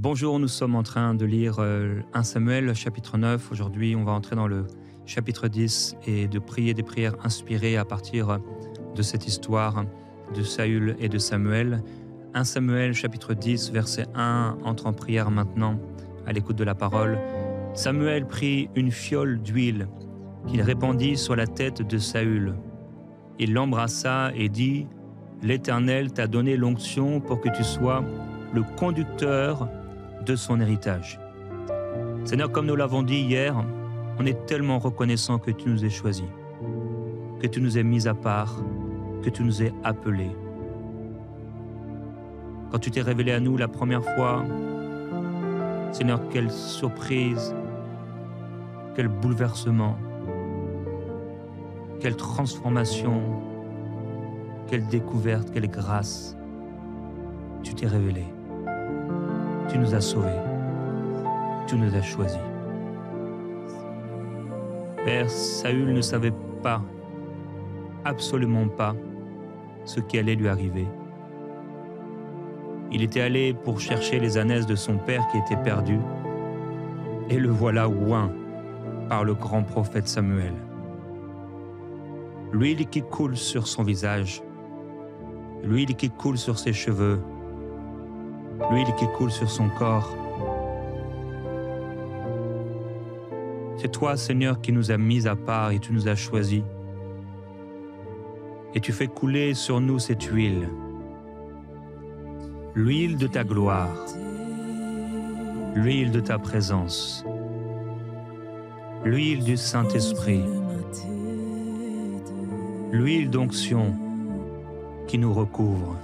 Bonjour, nous sommes en train de lire 1 Samuel, chapitre 9. Aujourd'hui, on va entrer dans le chapitre 10 et de prier des prières inspirées à partir de cette histoire de Saül et de Samuel. 1 Samuel, chapitre 10, verset 1, entre en prière maintenant, à l'écoute de la parole. Samuel prit une fiole d'huile qu'il répandit sur la tête de Saül. Il l'embrassa et dit « L'Éternel t'a donné l'onction pour que tu sois le conducteur de son héritage. » Seigneur, comme nous l'avons dit hier, on est tellement reconnaissant que tu nous aies choisis, que tu nous aies mis à part, que tu nous aies appelés. Quand tu t'es révélé à nous la première fois, Seigneur, quelle surprise, quel bouleversement, quelle transformation, quelle découverte, quelle grâce. Tu t'es révélé, tu nous as sauvés, tu nous as choisis. Père, Saül ne savait pas, absolument pas, ce qui allait lui arriver. Il était allé pour chercher les ânesses de son père qui était perdu, et le voilà oint par le grand prophète Samuel. L'huile qui coule sur son visage, l'huile qui coule sur ses cheveux, l'huile qui coule sur son corps. C'est toi, Seigneur, qui nous as mis à part et tu nous as choisis. Et tu fais couler sur nous cette huile, l'huile de ta gloire, l'huile de ta présence, l'huile du Saint-Esprit, l'huile d'onction qui nous recouvre.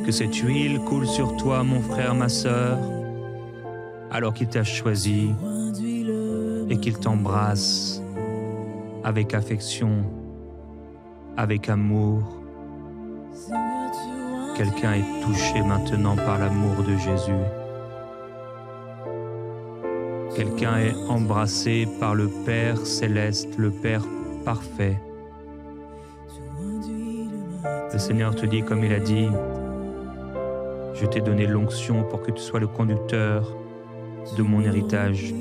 Que cette huile coule sur toi, mon frère, ma sœur, alors qu'il t'a choisi et qu'il t'embrasse avec affection, avec amour. Quelqu'un est touché maintenant par l'amour de Jésus. Quelqu'un est embrassé par le Père céleste, le Père parfait. Le Seigneur te dit, comme il a dit, « Je t'ai donné l'onction pour que tu sois le conducteur de mon héritage. »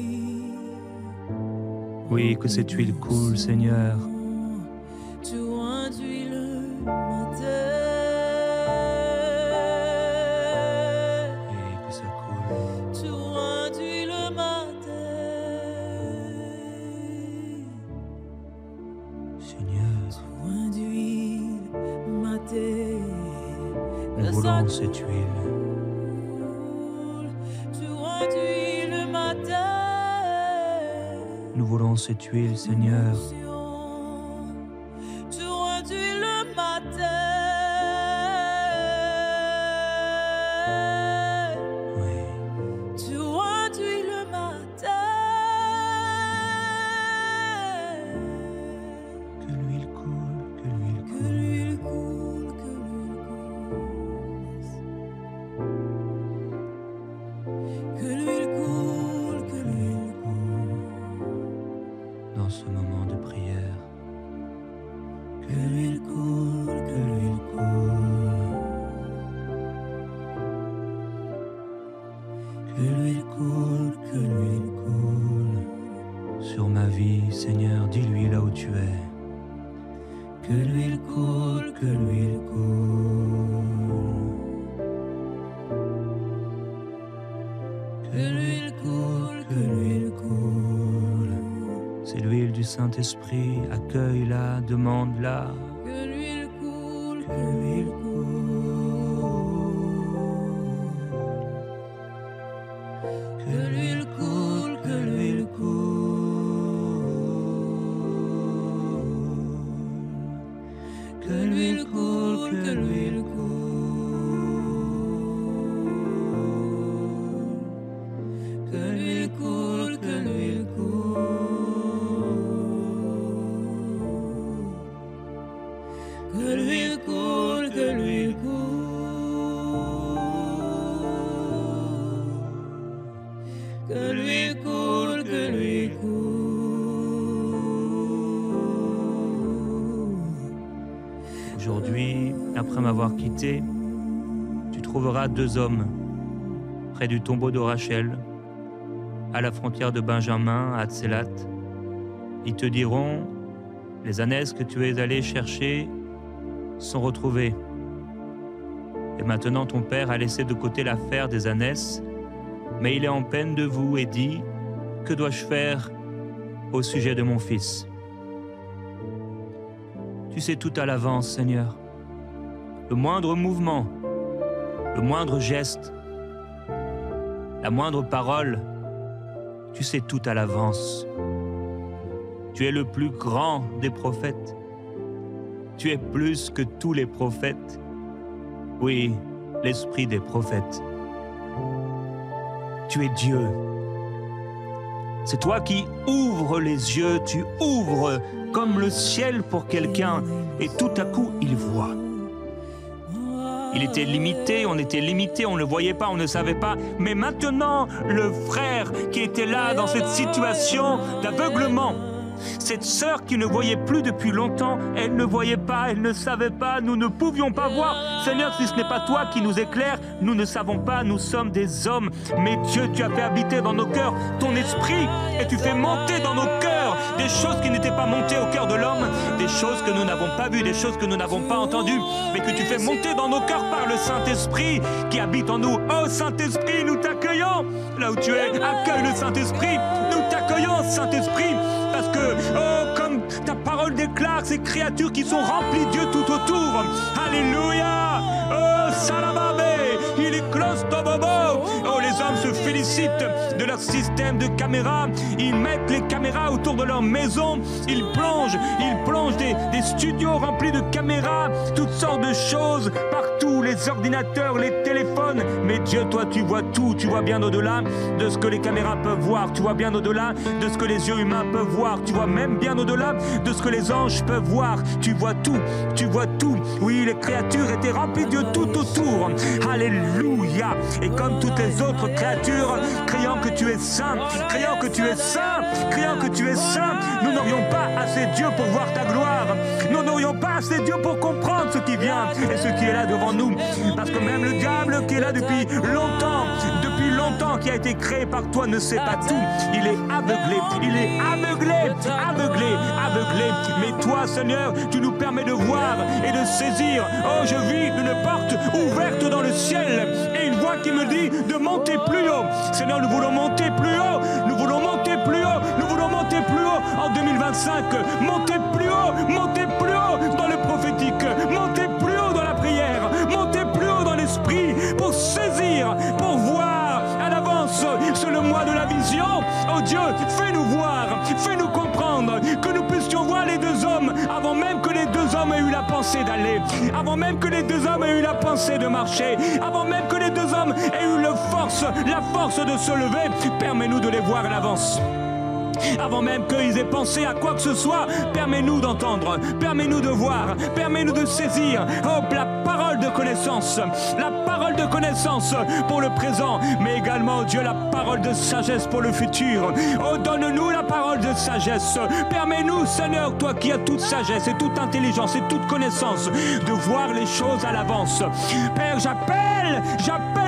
Oui, que cette huile coule, Seigneur. Nous voulons cette huile. Nous voulons cette huile, Seigneur. Dans ce moment de prière, que l'huile coule, que l'huile coule, que l'huile coule, que l'huile coule sur ma vie, Seigneur, dis-lui là où tu es. Que l'huile coule, que l'huile coule, que l'huile coule, que l'huile coule. C'est l'huile du Saint-Esprit, accueille-la, demande-la. Que l'huile coule, que l'huile coule. Que l'huile coule, que l'huile coule. Que l'huile coule, que l'huile coule. Que l'huile coule, que l'huile coule. Que l'huile coule, que l'huile coule. Que l'huile coule, que l'huile coule. Aujourd'hui, après m'avoir quitté, tu trouves trouveras 2 hommes près du tombeau de Rachel, à la frontière de Benjamin, à Tselat. Ils te diront, les ânesses que tu es allé chercher sont retrouvées. Et maintenant ton père a laissé de côté l'affaire des ânesses, mais il est en peine de vous et dit, que dois-je faire au sujet de mon fils? Tu sais tout à l'avance, Seigneur. Le moindre mouvement, le moindre geste, la moindre parole, tu sais tout à l'avance. Tu es le plus grand des prophètes. Tu es plus que tous les prophètes. Oui, l'esprit des prophètes. Tu es Dieu. C'est toi qui ouvres les yeux, tu ouvres comme le ciel pour quelqu'un et tout à coup il voit. Il était limité, on ne le voyait pas, on ne savait pas. Mais maintenant, le frère qui était là dans cette situation d'aveuglement, cette sœur qui ne voyait plus depuis longtemps, elle ne voyait pas, elle ne savait pas, nous ne pouvions pas voir. Seigneur, si ce n'est pas toi qui nous éclaires, nous ne savons pas, nous sommes des hommes. Mais Dieu, tu as fait habiter dans nos cœurs ton esprit et tu fais monter dans nos cœurs des choses qui n'étaient pas montées au cœur de l'homme, des choses que nous n'avons pas vues, des choses que nous n'avons pas entendues, mais que tu fais monter dans nos cœurs par le Saint-Esprit qui habite en nous. Oh Saint-Esprit, nous t'accueillons là où tu es. Accueille le Saint-Esprit, nous t'accueillons Saint-Esprit. Parce que, oh, comme ta parole déclare, ces créatures qui sont remplies de Dieu tout autour. Alléluia. Oh, Salababé, il est close tobobo. Oh, les hommes se félicitent de leur système de caméras. Ils mettent les caméras autour de leur maison. Ils plongent des studios remplis de caméras, toutes sortes de choses partout, les ordinateurs, les téléphones. Mais Dieu, toi, tu vois tout. Tu vois bien au-delà de ce que les caméras peuvent voir. Tu vois bien au-delà de ce que les yeux humains peuvent voir. Tu vois même bien au-delà de ce que les anges peuvent voir. Tu vois tout. Tu vois tout. Oui, les créatures étaient remplies de Dieu tout autour. Alléluia. Et comme toutes les autres créatures, criant que tu es saint, criant que tu es saint, criant que tu es saint, nous n'aurions pas assez Dieu pour voir ta gloire. Nous n'aurions pas assez Dieu pour comprendre ce qui vient et ce qui est là devant nous. Parce que même le diable qui est là depuis longtemps, qui a été créé par toi, ne sait pas tout. Il est aveuglé. Il est aveuglé. Mais toi, Seigneur, tu nous permets de voir et de saisir. Oh, je vis une porte ouverte dans le ciel et une voix qui me dit de monter plus haut. Seigneur, nous voulons monter plus haut. Nous voulons monter plus haut. Nous voulons monter plus haut en 2025. Monter plus haut dans le prophétique. Monter plus haut dans la prière. Monter plus haut dans l'esprit pour saisir, pour voir à l'avance. C'est le mois de la vision. Oh Dieu, fais-nous voir, fais-nous comprendre, que nous puissions voir les 2 hommes avant même que les 2 hommes aient eu la pensée d'aller, avant même que les 2 hommes aient eu la pensée de marcher, avant même que les 2 hommes aient eu la force de se lever. Permets-nous de les voir à l'avance. Avant même qu'ils aient pensé à quoi que ce soit, permets-nous d'entendre, permets-nous de voir, permets-nous de saisir. Oh, la parole de connaissance pour le présent, mais également, Dieu, la parole de sagesse pour le futur. Oh, donne-nous la parole de sagesse. Permets-nous, Seigneur, toi qui as toute sagesse et toute intelligence et toute connaissance, de voir les choses à l'avance. Père, j'appelle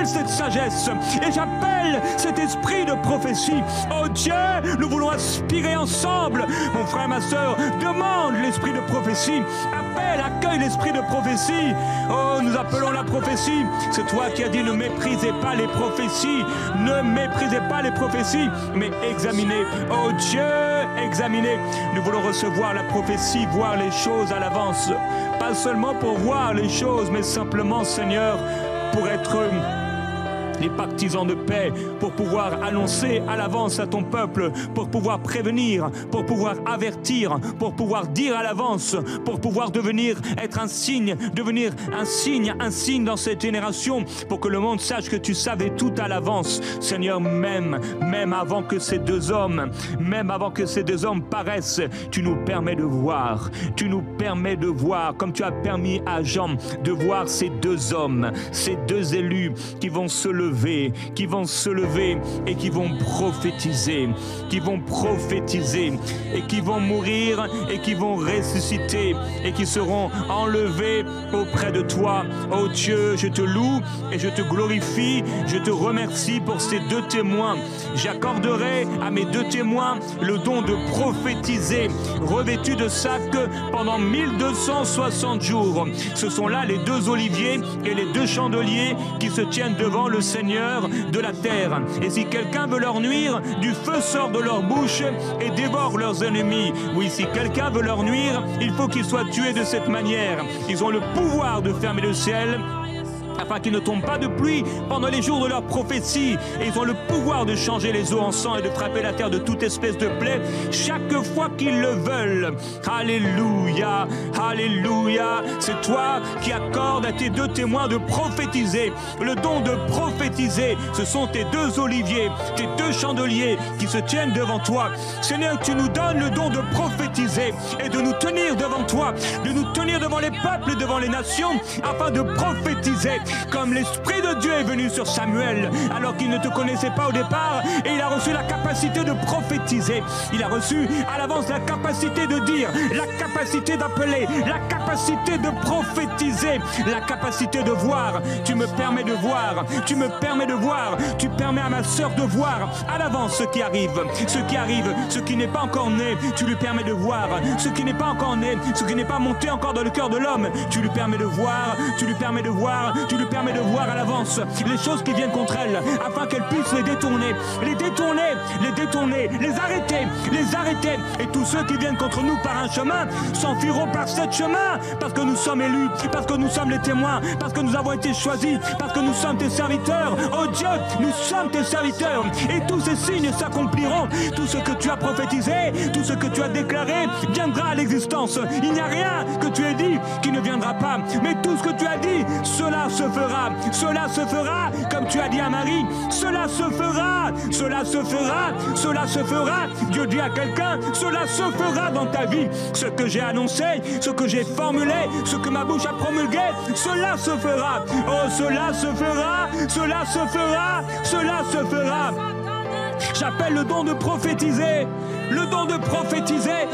cette sagesse et j'appelle cet esprit de prophétie. Oh Dieu, nous voulons aspirer ensemble. Mon frère, ma soeur, demande l'esprit de prophétie. Appelle, accueille l'esprit de prophétie. Oh, nous appelons la prophétie. C'est toi qui as dit ne méprisez pas les prophéties. Ne méprisez pas les prophéties, mais examinez. Oh Dieu, examinez. Nous voulons recevoir la prophétie, voir les choses à l'avance. Pas seulement pour voir les choses, mais simplement, Seigneur, pour être les partisans de paix, pour pouvoir annoncer à l'avance à ton peuple, pour pouvoir prévenir, pour pouvoir avertir, pour pouvoir dire à l'avance, pour pouvoir être un signe dans cette génération, pour que le monde sache que tu savais tout à l'avance. Seigneur, même avant que ces 2 hommes paraissent, tu nous permets de voir, comme tu as permis à Jean de voir ces 2 hommes, ces 2 élus qui vont se lever lever, et qui vont prophétiser, et qui vont mourir et qui vont ressusciter et qui seront enlevés auprès de toi. Oh Dieu, je te loue et je te glorifie, je te remercie pour ces 2 témoins. J'accorderai à mes 2 témoins le don de prophétiser, revêtus de sac pendant 1260 jours. Ce sont là les 2 oliviers et les 2 chandeliers qui se tiennent devant le Seigneur de la terre. Et si quelqu'un veut leur nuire, du feu sort de leur bouche et dévore leurs ennemis. Oui, si quelqu'un veut leur nuire, il faut qu'ils soient tués de cette manière. Ils ont le pouvoir de fermer le ciel afin qu'il ne tombe pas de pluie pendant les jours de leur prophétie. Et ils ont le pouvoir de changer les eaux en sang et de frapper la terre de toute espèce de plaie chaque fois qu'ils le veulent. Alléluia, alléluia. C'est toi qui accordes à tes 2 témoins de prophétiser. Le don de prophétiser, ce sont tes 2 oliviers, tes 2 chandeliers qui se tiennent devant toi. Seigneur, tu nous donnes le don de prophétiser et de nous tenir devant toi, de nous tenir devant les peuples et devant les nations afin de prophétiser. Comme l'Esprit de Dieu est venu sur Samuel alors qu'il ne te connaissait pas au départ, et il a reçu la capacité de prophétiser. Il a reçu à l'avance la capacité de dire, la capacité d'appeler, la capacité de prophétiser, la capacité de voir. Tu me permets de voir, tu me permets de voir, tu permets à ma sœur de voir à l'avance ce qui arrive, ce qui n'est pas encore né, tu lui permets de voir, ce qui n'est pas encore né, ce qui n'est pas monté encore dans le cœur de l'homme, tu lui permets de voir, tu lui permets de voir, tu lui permets de voir à l'avance les choses qui viennent contre elle, afin qu'elle puisse les détourner, les arrêter. Et tous ceux qui viennent contre nous par un chemin s'enfuiront par 7 chemins, parce que nous sommes élus, parce que nous sommes les témoins, parce que nous avons été choisis, parce que nous sommes tes serviteurs. Oh Dieu, nous sommes tes serviteurs, et tous ces signes s'accompliront. Tout ce que tu as prophétisé, tout ce que tu as déclaré viendra à l'existence. Il n'y a rien que tu aies dit qui ne viendra pas, mais tout ce que tu as dit, cela se fera, comme tu as dit à Marie, cela se fera. Dieu dit à quelqu'un, cela se fera dans ta vie. Ce que j'ai annoncé, ce que j'ai formulé, ce que ma bouche a promulgué, cela se fera. Oh, cela se fera. J'appelle le don de prophétiser, le don de prophétiser.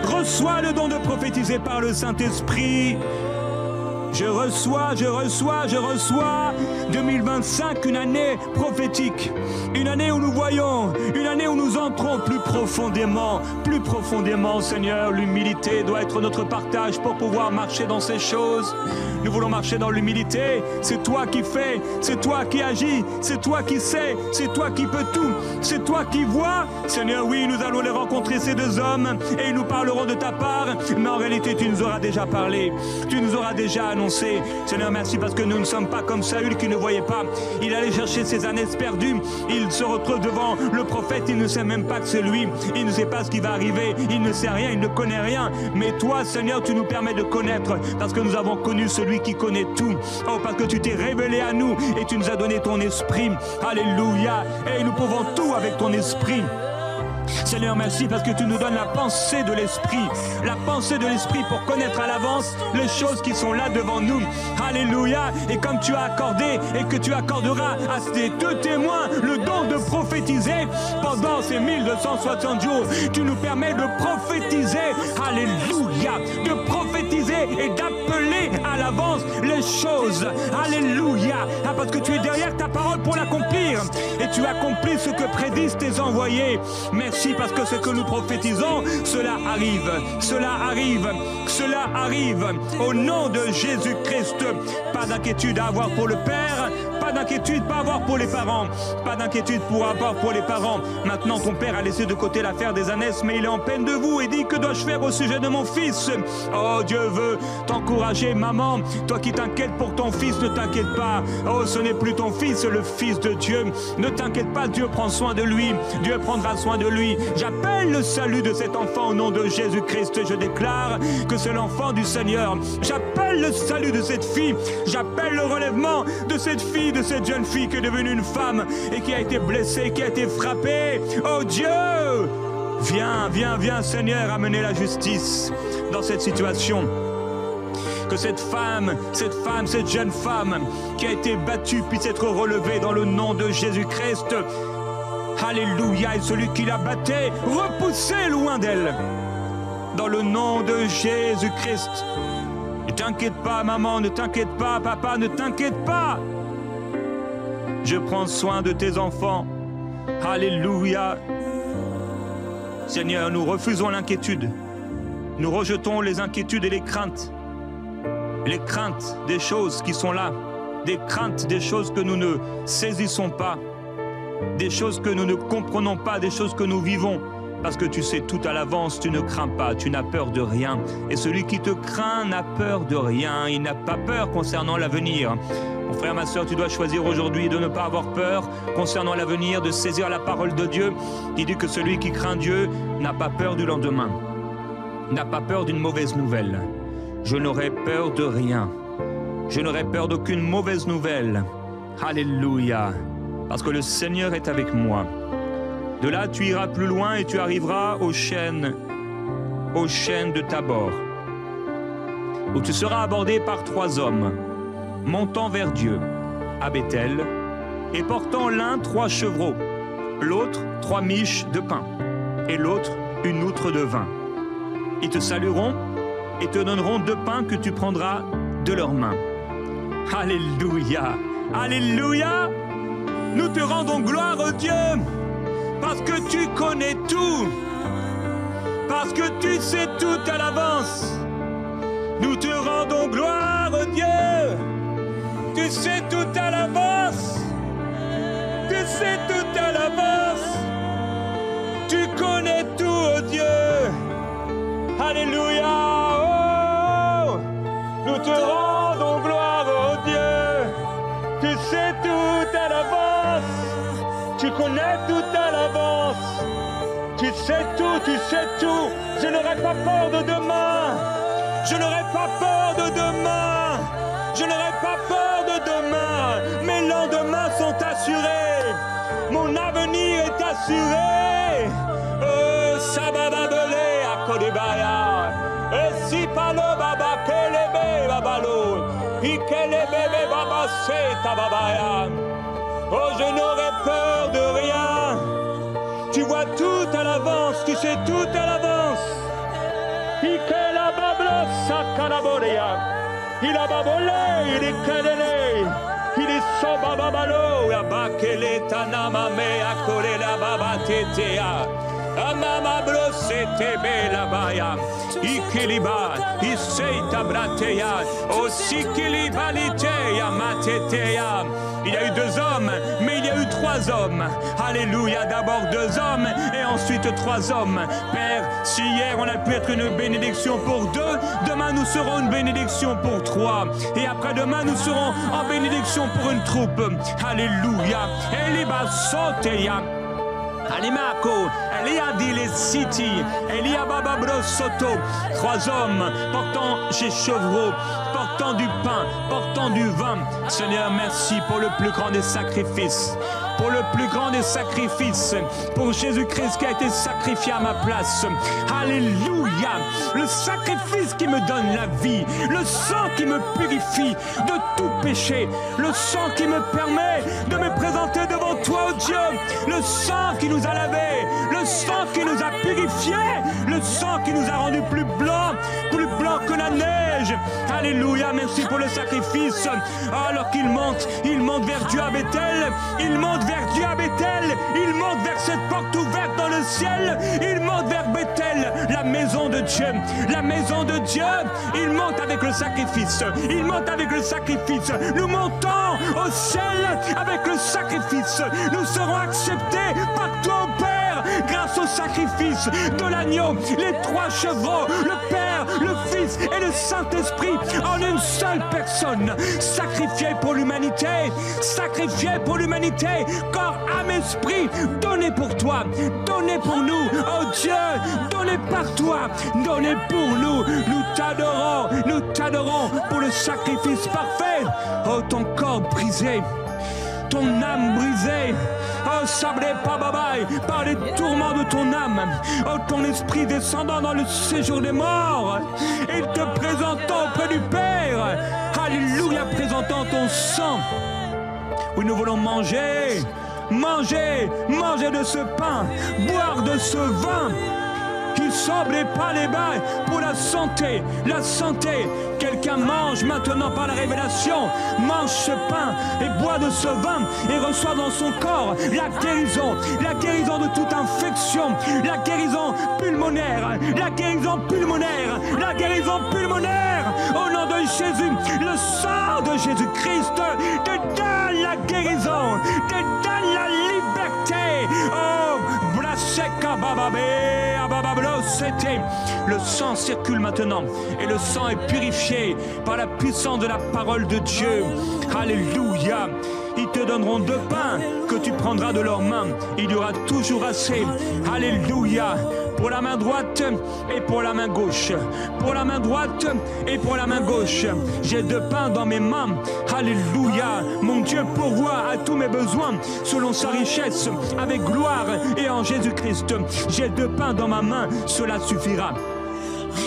Reçois le don de prophétiser par le Saint-Esprit. Je reçois 2025, une année prophétique, une année où nous voyons, une année où nous entrons plus profondément, Seigneur. L'humilité doit être notre partage pour pouvoir marcher dans ces choses. Nous voulons marcher dans l'humilité. C'est toi qui fais, c'est toi qui agis, c'est toi qui sais, c'est toi qui peux tout, c'est toi qui vois. Seigneur, oui, nous allons les rencontrer, ces 2 hommes, et ils nous parleront de ta part, mais en réalité, tu nous auras déjà parlé, tu nous auras déjà annoncé. Seigneur, merci parce que nous ne sommes pas comme Saül qui ne voyait pas. Il allait chercher ses ânesses perdues, il se retrouve devant le prophète, il ne sait même pas que c'est lui, il ne sait pas ce qui va arriver, il ne sait rien, il ne connaît rien. Mais toi, Seigneur, tu nous permets de connaître, parce que nous avons connu celui qui connaît tout. Oh, parce que tu t'es révélé à nous et tu nous as donné ton esprit. Alléluia. Et nous pouvons tout avec ton esprit. Seigneur, merci parce que tu nous donnes la pensée de l'Esprit pour connaître à l'avance les choses qui sont là devant nous. Alléluia. Et comme tu as accordé et que tu accorderas à ces 2 témoins le don de prophétiser pendant ces 1260 jours, tu nous permets de prophétiser. Alléluia. De prophétiser et d'appeler à l'avance les choses. Alléluia. Ah, parce que tu es derrière ta parole pour l'accomplir, et tu accomplis ce que prédisent tes envoyés. Merci parce que ce que nous prophétisons, cela arrive. Au nom de Jésus-Christ, pas d'inquiétude à avoir pour le Père, pas d'inquiétude à avoir pour les parents, pas d'inquiétude pour avoir pour les parents. Maintenant, ton père a laissé de côté l'affaire des ânesses, mais il est en peine de vous et dit, que dois-je faire au sujet de mon fils? Oh, Dieu veut t'encourager, maman. Toi qui t'inquiètes pour ton fils, ne t'inquiète pas. Oh, ce n'est plus ton fils, le fils de Dieu. Ne t'inquiète pas, Dieu prend soin de lui. Dieu prendra soin de lui. J'appelle le salut de cet enfant au nom de Jésus-Christ. Je déclare que c'est l'enfant du Seigneur. J'appelle le salut de cette fille. J'appelle le relèvement de cette fille, de cette jeune fille qui est devenue une femme et qui a été blessée, qui a été frappée. Oh Dieu, viens Seigneur, amener la justice dans cette situation. Que cette jeune femme qui a été battue puisse être relevée dans le nom de Jésus-Christ. Alléluia. Et celui qui la battait, repoussé loin d'elle. Dans le nom de Jésus-Christ. Ne t'inquiète pas, maman, ne t'inquiète pas, papa, ne t'inquiète pas. Je prends soin de tes enfants. Alléluia. Seigneur, nous refusons l'inquiétude. Nous rejetons les inquiétudes et les craintes. Les craintes des choses qui sont là. Des craintes des choses que nous ne saisissons pas. Des choses que nous ne comprenons pas, des choses que nous vivons. Parce que tu sais tout à l'avance, tu ne crains pas, tu n'as peur de rien. Et celui qui te craint n'a peur de rien, il n'a pas peur concernant l'avenir. Mon frère, ma soeur, tu dois choisir aujourd'hui de ne pas avoir peur concernant l'avenir, de saisir la parole de Dieu qui dit que celui qui craint Dieu n'a pas peur du lendemain, n'a pas peur d'une mauvaise nouvelle. Je n'aurai peur de rien, je n'aurai peur d'aucune mauvaise nouvelle. Alléluia, parce que le Seigneur est avec moi. De là, tu iras plus loin et tu arriveras aux chênes de Tabor, où tu seras abordé par 3 hommes, montant vers Dieu, à Béthel, et portant l'un 3 chevreaux, l'autre 3 miches de pain, et l'autre une outre de vin. Ils te salueront et te donneront 2 pains que tu prendras de leurs mains. Alléluia, alléluia. Nous te rendons gloire, oh Dieu, parce que tu connais tout, parce que tu sais tout à l'avance. Nous te rendons gloire, oh Dieu. Tu sais tout à l'avance. Tu sais tout à l'avance. Tu connais tout, oh Dieu. Alléluia. Oh, nous te rendons gloire, oh Dieu. Tu sais tout à l'avance. Tu connais tout à l'avance. Tu sais tout, tu sais tout. Je n'aurai pas peur de demain. Je n'aurai pas peur de demain. Je n'aurai pas peur de demain. Mes lendemains sont assurés. Mon avenir est assuré. Sabababele akodibaya. Si palo baba kelebe babalo. Ikelebe baba se tababaya. Oh, je n'aurai peur de rien. Tu vois tout à l'avance, tu sais tout à l'avance. Ikela bablo sakalaboria. Il a babolé, il est kelele. Il est sobababalo. Abakele tanamame akole la baba tetea. Amama brosete bela baya. Ikiliba, iseita brateya. Osikilibaliteya mateteya. Il y a eu 2 hommes, mais il y a eu 3 hommes. Alléluia, d'abord 2 hommes et ensuite 3 hommes. Père, si hier on a pu être une bénédiction pour 2, demain nous serons une bénédiction pour 3. Et après-demain nous serons en bénédiction pour une troupe. Alléluia. Eliba soteya. Alimako, Elia dit les City, Elia Bababro Soto, 3 hommes portant chez chevreaux, portant du pain, portant du vin. Seigneur, merci pour le plus grand des sacrifices. Pour le plus grand des sacrifices, pour Jésus-Christ qui a été sacrifié à ma place. Alléluia, le sacrifice qui me donne la vie, le sang qui me purifie de tout péché, le sang qui me permet de me présenter devant toi, oh Dieu, le sang qui nous a lavés, le sang qui nous a purifiés, le sang qui nous a rendus plus blancs que la neige. Alléluia, merci pour le sacrifice. Alors qu'il monte vers Dieu à Béthel, il monte vers Dieu à Béthel, il monte vers cette porte ouverte dans le ciel, il monte vers Béthel, la maison de Dieu, la maison de Dieu. Il monte avec le sacrifice, il monte avec le sacrifice. Nous montons au ciel avec le sacrifice. Nous serons acceptés par toi, Père, grâce au sacrifice de l'agneau, les 3 chevreaux, le Père, le Fils et le Saint-Esprit en une seule personne, sacrifié pour l'humanité, corps, âme, esprit, donné pour toi, donné pour nous, oh Dieu, donné par toi, donné pour nous. Nous t'adorons pour le sacrifice parfait. Oh, ton corps brisé, ton âme brisée, Oh, sabré pababaï, par les tourments de ton âme. Oh, ton esprit descendant dans le séjour des morts. Et te présentant auprès du Père. Alléluia, présentant ton sang. Oui, nous voulons manger. Manger de ce pain, boire de ce vin qui semble pas les bains pour la santé. Quelqu'un mange maintenant par la révélation, mange ce pain et boit de ce vin et reçoit dans son corps la guérison de toute infection, la guérison pulmonaire, au nom de Jésus. Le sang de Jésus-Christ te donne la guérison, te donne la liberté. Oh, Braseka Bababé, Ababablo, c'était. Le sang circule maintenant et le sang est purifié par la puissance de la parole de Dieu. Alléluia. Ils te donneront deux pains que tu prendras de leurs mains. Il y aura toujours assez. Alléluia. Pour la main droite et pour la main gauche. Pour la main droite et pour la main gauche. J'ai deux pains dans mes mains. Alléluia. Mon Dieu pourvoit à tous mes besoins selon sa richesse, avec gloire et en Jésus-Christ. J'ai deux pains dans ma main, cela suffira.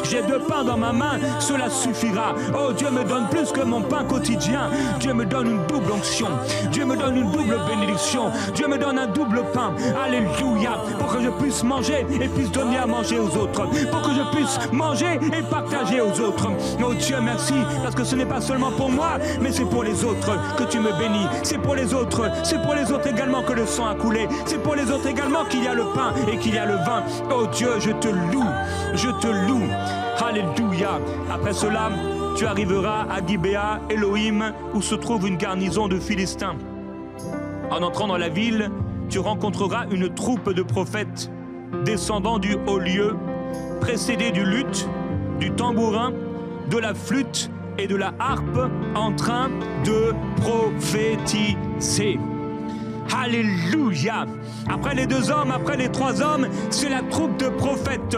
J'ai deux pains dans ma main, cela suffira. Oh, Dieu me donne plus que mon pain quotidien. Dieu me donne une double onction. Dieu me donne une double bénédiction. Dieu me donne un double pain. Alléluia. Pour que je puisse manger et puisse donner à manger aux autres. Pour que je puisse manger et partager aux autres. Oh Dieu, merci. Parce que ce n'est pas seulement pour moi, mais c'est pour les autres que tu me bénis. C'est pour les autres. C'est pour les autres également que le sang a coulé. C'est pour les autres également qu'il y a le pain et qu'il y a le vin. Oh Dieu, je te loue. Je te loue. Alléluia. Après cela, tu arriveras à Gibéa, Elohim, où se trouve une garnison de Philistins. En entrant dans la ville, tu rencontreras une troupe de prophètes descendant du haut lieu, précédés du luth, du tambourin, de la flûte et de la harpe, en train de prophétiser. Alléluia. Après les deux hommes, après les trois hommes, c'est la troupe de prophètes.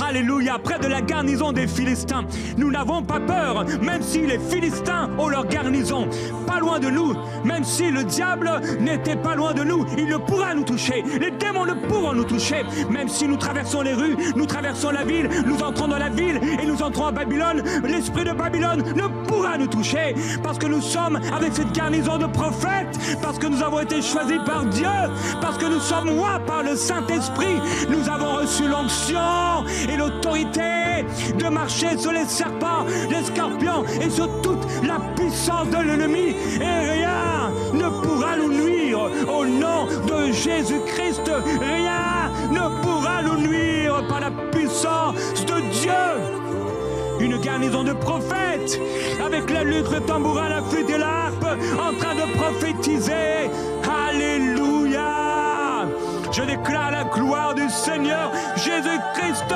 Alléluia. Près de la garnison des Philistins. Nous n'avons pas peur, même si les Philistins ont leur garnison pas loin de nous, même si le diable n'était pas loin de nous, il ne pourra nous toucher. Les démons ne pourront nous toucher. Même si nous traversons les rues, nous traversons la ville, nous entrons dans la ville et nous entrons à Babylone, l'esprit de Babylone ne pourra nous toucher. Parce que nous sommes avec cette garnison de prophètes, parce que nous avons été choisis par Dieu, parce que nous sommes oints par le Saint-Esprit. Nous avons reçu l'onction et l'autorité de marcher sur les serpents, les scorpions et sur toute la puissance de l'ennemi. Et rien ne pourra nous nuire. Au nom de Jésus-Christ, rien ne pourra nous nuire par la puissance de Dieu. Une garnison de prophètes avec la lutte, le tambourin, la flûte et la harpe en train de prophétiser. Alléluia. Je déclare la gloire du Seigneur Jésus-Christ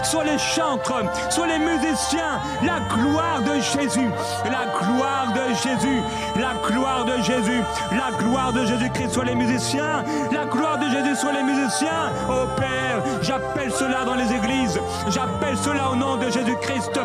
sur les chantres, sur les musiciens. La gloire de Jésus, la gloire de Jésus, la gloire de Jésus, la gloire de Jésus-Christ sur les musiciens, la gloire de Jésus sur les musiciens. Oh Père, j'appelle cela dans les églises, j'appelle cela au nom de Jésus-Christ.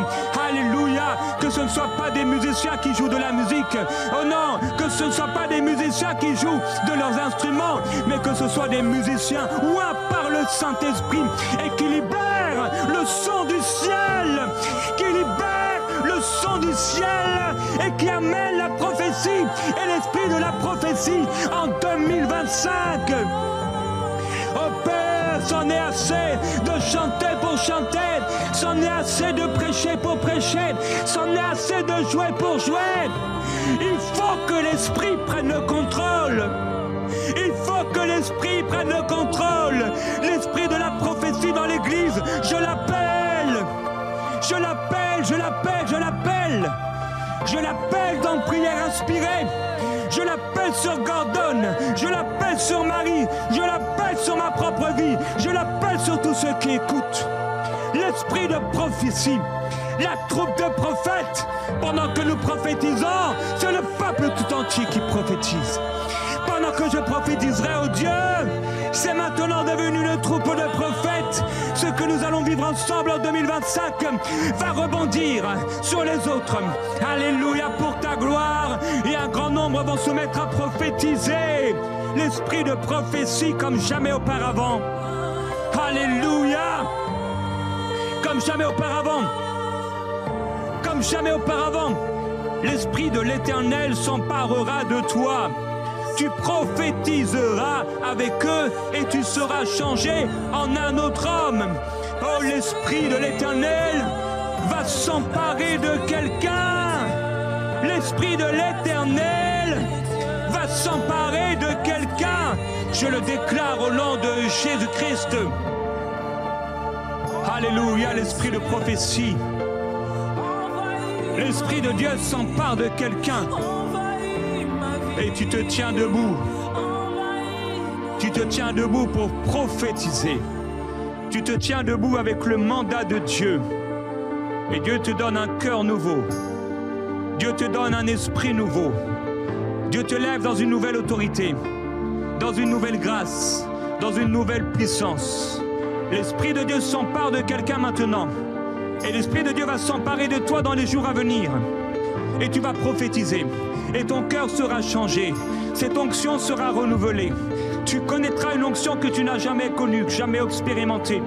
Alléluia. Que ce ne soit pas des musiciens qui jouent de la musique. Oh non, que ce ne soit pas des musiciens qui jouent de leurs instruments, mais que ce soit des musiciens ouïs par le Saint-Esprit et qui libèrent le son du ciel, qui libèrent le son du ciel et qui amènent la prophétie et l'esprit de la prophétie en 2025. Oh Père, c'en est assez de chanter pour chanter, c'en est assez de prêcher pour prêcher, c'en est assez de jouer pour jouer. Il faut que l'esprit prenne le contrôle. Il faut que l'esprit prenne le contrôle. L'esprit de la prophétie dans l'église, je l'appelle. Je l'appelle, je l'appelle, je l'appelle. Je l'appelle dans prière inspirée. Je l'appelle sur Gordon. Je l'appelle sur Marie. Je l'appelle sur ma propre vie. Je l'appelle sur tous ceux qui écoutent. L'esprit de prophétie. La troupe de prophètes. Pendant que nous prophétisons, c'est le peuple tout entier qui prophétise. Pendant que je prophétiserai au Dieu, c'est maintenant devenu une troupe de prophètes. Ce que nous allons vivre ensemble en 2025 va rebondir sur les autres. Alléluia pour ta gloire. Et un grand nombre vont se mettre à prophétiser. l'esprit de prophétie comme jamais auparavant. Alléluia. Comme jamais auparavant. Comme jamais auparavant. L'esprit de l'Éternel s'emparera de toi. Tu prophétiseras avec eux et tu seras changé en un autre homme. Oh, l'esprit de l'Éternel va s'emparer de quelqu'un. L'esprit de l'Éternel va s'emparer de quelqu'un. Je le déclare au nom de Jésus-Christ. Alléluia, l'esprit de prophétie. L'esprit de Dieu s'empare de quelqu'un. Et tu te tiens debout. Tu te tiens debout pour prophétiser. Tu te tiens debout avec le mandat de Dieu. Et Dieu te donne un cœur nouveau. Dieu te donne un esprit nouveau. Dieu te lève dans une nouvelle autorité, dans une nouvelle grâce, dans une nouvelle puissance. L'Esprit de Dieu s'empare de quelqu'un maintenant. Et l'Esprit de Dieu va s'emparer de toi dans les jours à venir. Et tu vas prophétiser. Et ton cœur sera changé. Cette onction sera renouvelée. Tu connaîtras une onction que tu n'as jamais connue, jamais expérimentée.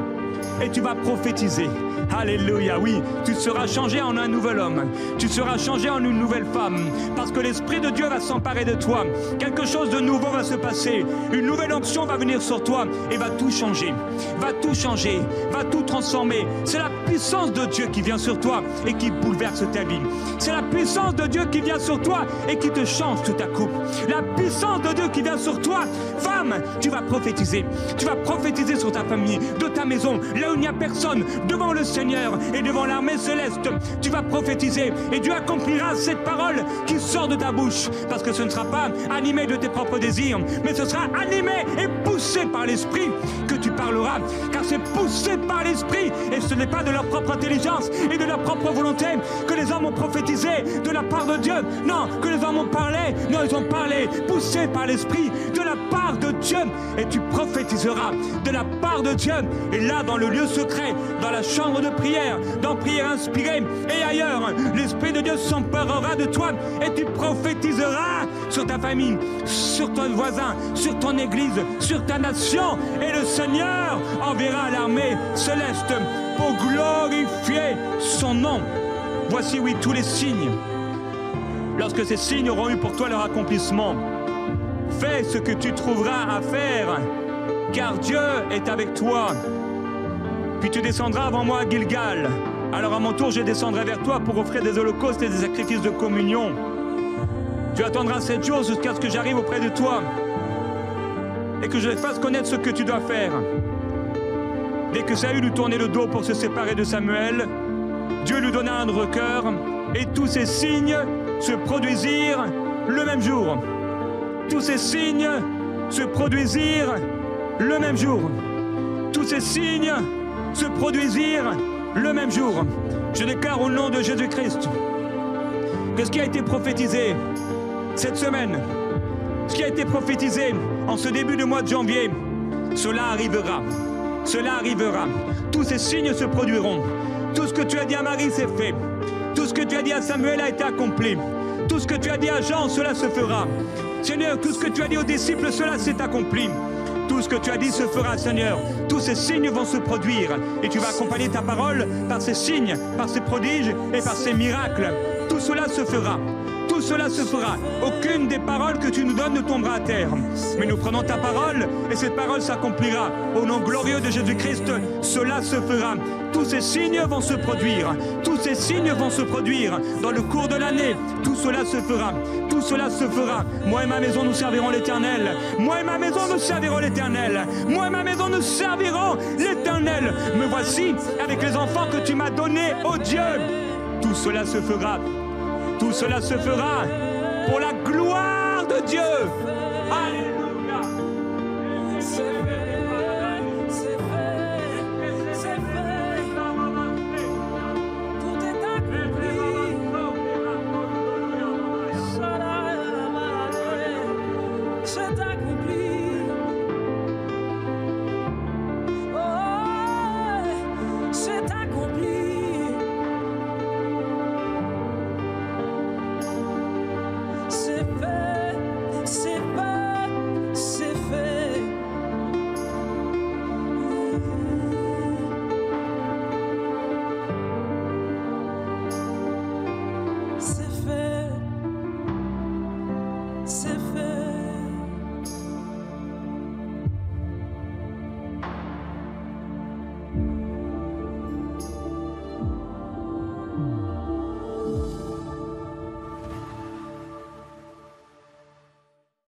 Et tu vas prophétiser. Alléluia, oui, tu seras changé en un nouvel homme. Tu seras changé en une nouvelle femme. Parce que l'Esprit de Dieu va s'emparer de toi. Quelque chose de nouveau va se passer. Une nouvelle onction va venir sur toi et va tout changer. Va tout changer, va tout transformer. C'est la puissance de Dieu qui vient sur toi et qui bouleverse ta vie. C'est la puissance de Dieu qui vient sur toi et qui te change tout à coup. La puissance de Dieu qui vient sur toi. Femme, tu vas prophétiser. Tu vas prophétiser sur ta famille, de ta maison, là où il n'y a personne, devant le Seigneur et devant l'armée céleste. Tu vas prophétiser et Dieu accomplira cette parole qui sort de ta bouche. Parce que ce ne sera pas animé de tes propres désirs, mais ce sera animé et poussé par l'Esprit que tu parleras. Car c'est poussé par l'Esprit et ce n'est pas de leur propre intelligence et de leur propre volonté que les hommes ont prophétisé de la part de Dieu. Non, que les hommes ont parlé. Non, ils ont parlé poussés par l'Esprit de la part de Dieu. Et tu prophétiseras de la part de Dieu. Et là, dans le lieu secret, dans la chambre de prière, dans prière inspirée et ailleurs, l'Esprit de Dieu s'emparera de toi et tu prophétiseras sur ta famille, sur ton voisin, sur ton église, sur ta nation. Et le Seigneur enverra l'armée céleste pour glorifier son nom. Voici, oui, tous les signes. Lorsque ces signes auront eu pour toi leur accomplissement, fais ce que tu trouveras à faire, car Dieu est avec toi. Puis tu descendras avant moi à Gilgal. Alors à mon tour, je descendrai vers toi pour offrir des holocaustes et des sacrifices de communion. Tu attendras 7 jours jusqu'à ce que j'arrive auprès de toi et que je fasse connaître ce que tu dois faire. Dès que Saül eut tourné le dos pour se séparer de Samuel, Dieu lui donna un autre cœur et tous ces signes se produisirent le même jour. Tous ces signes se produisirent le même jour. Tous ces signes se produisirent le même jour. Je déclare au nom de Jésus-Christ que ce qui a été prophétisé cette semaine, ce qui a été prophétisé en ce début de mois de janvier, cela arrivera. Cela arrivera. Tous ces signes se produiront. Tout ce que tu as dit à Marie, c'est fait. Tout ce que tu as dit à Samuel a été accompli. Tout ce que tu as dit à Jean, cela se fera. Seigneur, tout ce que tu as dit aux disciples, cela s'est accompli. Tout ce que tu as dit se fera, Seigneur. Tous ces signes vont se produire. Et tu vas accompagner ta parole par ces signes, par ces prodiges et par ces miracles. Tout cela se fera. Tout cela se fera. Aucune des paroles que tu nous donnes ne tombera à terre. Mais nous prenons ta parole et cette parole s'accomplira. Au nom glorieux de Jésus-Christ, cela se fera. Tous ces signes vont se produire. Tous ces signes vont se produire dans le cours de l'année. Tout cela se fera. Tout cela se fera. Moi et ma maison, nous servirons l'Éternel. Moi et ma maison, nous servirons l'Éternel. Moi et ma maison, nous servirons l'Éternel. Me voici avec les enfants que tu m'as donnés, ô Dieu. Tout cela se fera. Tout cela se fera pour la gloire de Dieu. Alléluia.